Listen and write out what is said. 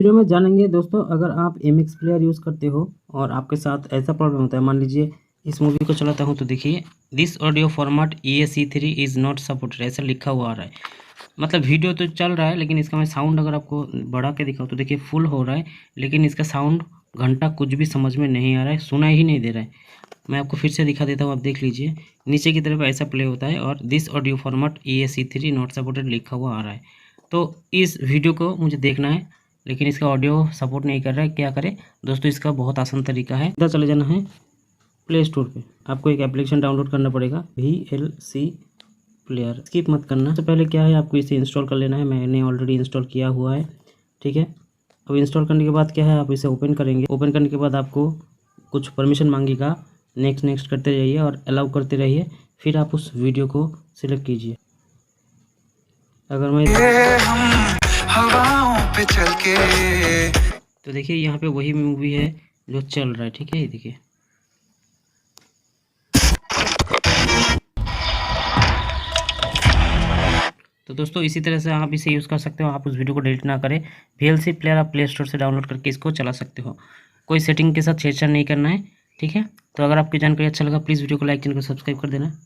Video में जानेंगे दोस्तों, अगर आप एमएक्स प्लेयर यूज़ करते हो और आपके साथ ऐसा प्रॉब्लम होता है, मान लीजिए इस मूवी को चलाता हूं तो देखिए this audio format EAC3 is not supported ऐसा लिखा हुआ आ रहा है। मतलब वीडियो तो चल रहा है लेकिन इसका मैं साउंड अगर आपको बढ़ा के दिखाऊं तो देखिए फुल हो रहा है, लेकिन इसका साउंड घंटा कुछ भी समझ में नहीं आ रहा है, सुना ही नहीं दे रहा है। मैं आपको फिर से दिखा देता हूँ, आप देख लीजिए नीचे की तरफ ऐसा प्ले होता है और this audio format EAC3 not supported लिखा हुआ आ रहा है। तो इस वीडियो को मुझे देखना है लेकिन इसका ऑडियो सपोर्ट नहीं कर रहा है, क्या करें दोस्तों? इसका बहुत आसान तरीका है, इधर चले जाना है प्ले स्टोर पे। आपको एक एप्लीकेशन डाउनलोड करना पड़ेगा VLC प्लेयर, स्किप मत करना। सबसे पहले क्या है, आपको इसे इंस्टॉल कर लेना है। मैंने ऑलरेडी इंस्टॉल किया हुआ है, ठीक है। अब इंस्टॉल करने के बाद क्या है, आप इसे ओपन करेंगे। ओपन करने के बाद आपको कुछ परमिशन मांगेगा, नेक्स्ट नेक्स्ट करते रहिए और अलाउ करते रहिए। फिर आप उस वीडियो को सिलेक्ट कीजिए। अगर मैं हवाओं पे चल के तो देखिए यहाँ पे वही मूवी है जो चल रहा है, ठीक है। ये देखिए तो दोस्तों इसी तरह से आप इसे यूज़ कर सकते हो। आप उस वीडियो को डिलीट ना करें। VLC प्लेयर आप प्ले स्टोर से डाउनलोड करके इसको चला सकते हो। कोई सेटिंग के साथ छेड़छाड़ नहीं करना है, ठीक है। तो अगर आपकी जानकारी अच्छा लगा प्लीज़ वीडियो को लाइक, चैनल को सब्सक्राइब कर देना।